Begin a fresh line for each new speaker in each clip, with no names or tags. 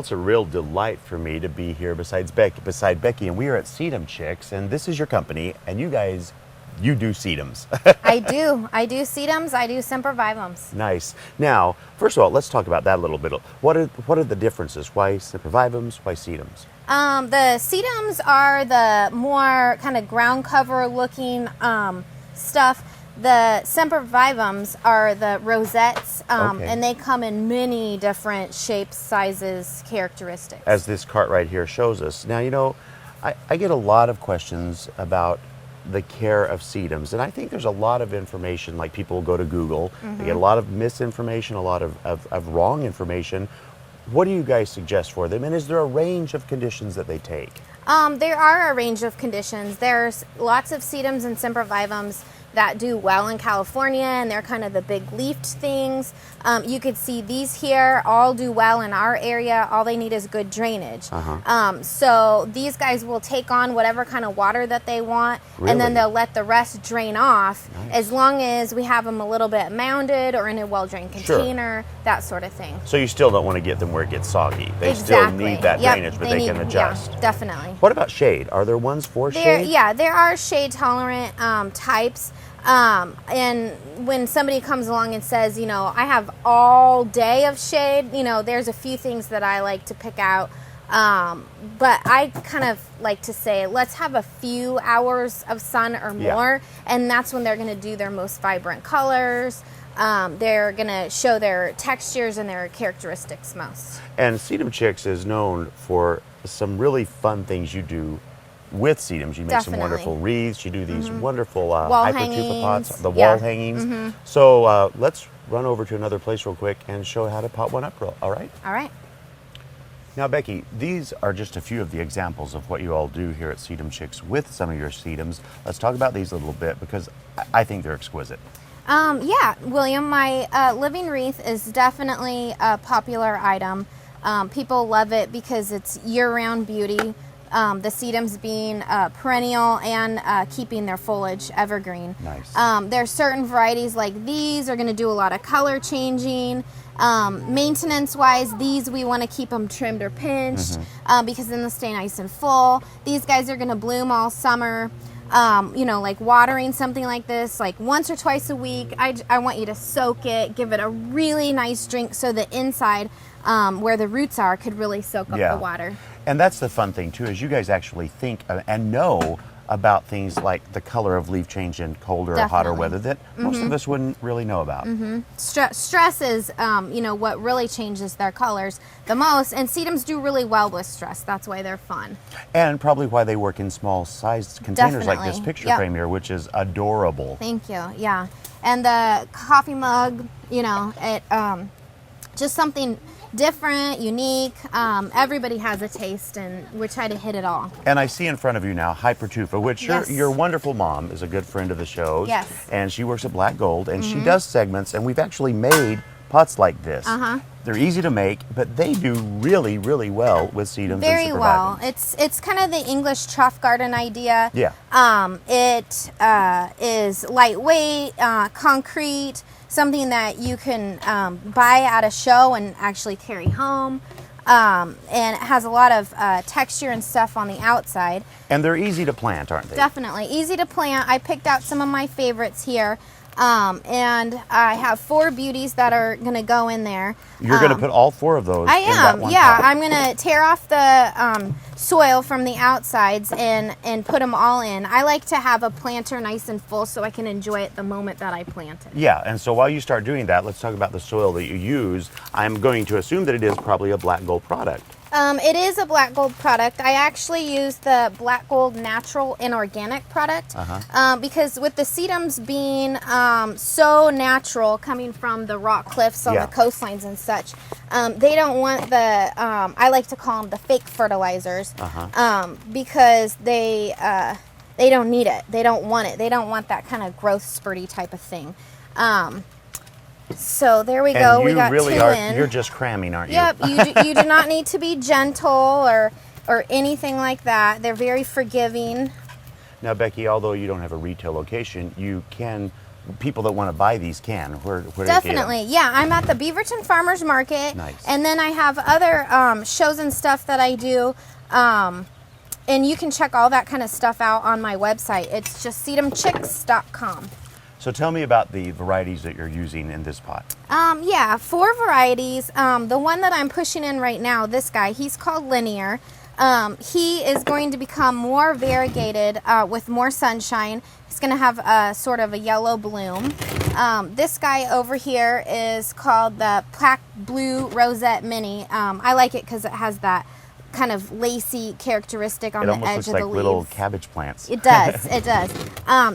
Well, it's a real delight for me to be here beside Becky, and we are at Sedum Chicks, and this is your company, and you do sedums.
I do sedums, I do sempervivums.
Nice. Now, first of all, let's talk about that a little bit. What are the differences? Why sempervivums? Why sedums?
The sedums are the more kind of ground cover looking stuff. The sempervivums are the rosettes, and they come in many different shapes, sizes, characteristics.
As this cart right here shows us. Now, I get a lot of questions about the Care of Sedums, and I think there's a lot of information, like people go to Google, they get a lot of misinformation, a lot of wrong information. What do you guys suggest for them, and is there a range of conditions that they take?
There are a range of conditions. There's lots of sedums and sempervivums that do well in California, and they're kind of the big leafed things. You could see these here all do well in our area. All they need is good drainage. So these guys will take on whatever kind of water that they want, and then they'll let the rest drain off, as long as we have them a little bit mounded or in a well-drained container, that sort of thing.
So you still don't want to get them where it gets soggy. They still need that drainage, but they can adjust.
Yeah, definitely.
What about shade? Are there ones for shade?
Yeah, there are shade-tolerant types. And when somebody comes along and says, I have all day of shade, there's a few things that I like to pick out. But I kind of like to say, let's have a few hours of sun or more. And that's when they're going to do their most vibrant colors. They're going to show their textures and their characteristics most.
And Sedum Chicks is known for some really fun things you do with sedums. You make some wonderful wreaths. You do these wonderful Hypertufa pots, the wall hangings. So let's run over to another place real quick and show how to pot one up. All right?
All right.
Now, Becky, these are just a few of the examples of what you all do here at Sedum Chicks with some of your sedums. Let's talk about these a little bit, because I think they're exquisite.
Yeah, William, my living wreath is definitely a popular item. People love it because it's year-round beauty. The sedums being perennial and keeping their foliage evergreen.
Nice.
There's certain varieties like these are going to do a lot of color changing. Maintenance-wise, these we want to keep them trimmed or pinched because then they'll stay nice and full. These guys are going to bloom all summer. Like watering something like this, like once or twice a week, I want you to soak it, give it a really nice drink so the inside, where the roots are, could really soak up the water.
And that's the fun thing too, is you guys actually think and know about things like the color of leaf change in colder or hotter weather that most of us wouldn't really know about.
Stress is, what really changes their colors the most, and sedums do really well with stress. That's why they're fun. And
probably why they work in small sized containers like this picture frame here, which is adorable.
Thank you, yeah. And the coffee mug, it just something different, unique. Everybody has a taste, and we try to hit it all.
And I see in front of you now Hypertufa, which your wonderful mom is a good friend of the show.
Yes.
And she works at Black Gold, and she does segments, and we've actually made pots like this. They're easy to make, but they do really, really well with sedums.
Very well. It's kind of the English trough garden idea.
Yeah.
It is lightweight, concrete, something that you can buy at a show and actually carry home. And it has a lot of texture and stuff on the outside.
And they're easy to plant, aren't they?
Definitely. Easy to plant. I picked out some of my favorites here. And I have 4 beauties that are going to go in there.
You're going to put all 4 of those in that one pot.
I'm going to tear off the soil from the outsides and put them all in. I like to have a planter nice and full so I can enjoy it the moment that I plant it.
Yeah, and so while you start doing that, let's talk about the soil that you use. I'm going to assume that it is probably a Black Gold product.
It is a Black Gold product. I actually use the Black Gold natural and organic product because with the sedums being so natural, coming from the rock cliffs on the coastlines and such, they don't want the, I like to call them the fake fertilizers because they don't need it. They don't want it. They don't want that kind of growth spurty type of thing. So there we go. We got 2 in.
You're just cramming, aren't you?
Yep. You do not need to be gentle or anything like that. They're very forgiving.
Now, Becky, although you don't have a retail location, you can people that want to buy these can? Where do they get 'em?
Definitely. Yeah, I'm at the Beaverton Farmers Market.
Nice.
And then I have other shows and stuff that I do. And you can check all that kind of stuff out on my website. It's just sedumchicks.com.
So tell me about the varieties that you're using in this pot.
Yeah, 4 varieties. The one that I'm pushing in right now, this guy, he's called Linear. He is going to become more variegated with more sunshine. He's going to have a sort of a yellow bloom. This guy over here is called the Plaque Blue Rosette Mini. I like it because it has that kind of lacy characteristic on the edge of the leaves.
It almost looks like little cabbage plants.
It does, it does.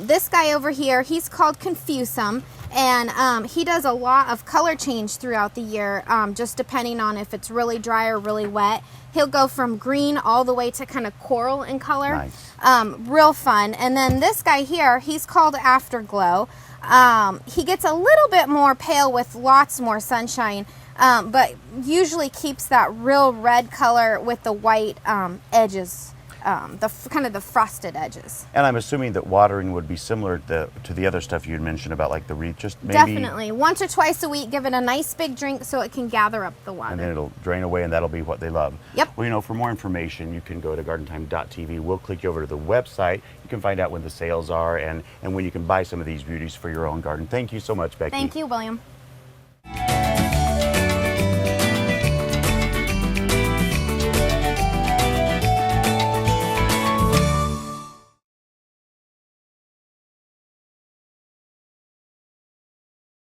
This guy over here, he's called Confusum, and he does a lot of color change throughout the year, just depending on if it's really dry or really wet. He'll go from green all the way to kind of coral in color.
Nice.
Real fun. And then this guy here, he's called Afterglow. He gets a little bit more pale with lots more sunshine, but usually keeps that real red color with the white edges, kind of the frosted edges.
And I'm assuming that watering would be similar to the other stuff you had mentioned about like the wreath, just maybe.
Definitely. Once or twice a week, give it a nice big drink so it can gather up the water.
And then it'll drain away, and that'll be what they love.
Yep.
Well, you know, for more information, you can go to gardentime.tv. We'll click you over to the website. You can find out when the sales are and when you can buy some of these beauties for your own garden. Thank you so much, Becky.
Thank you, William.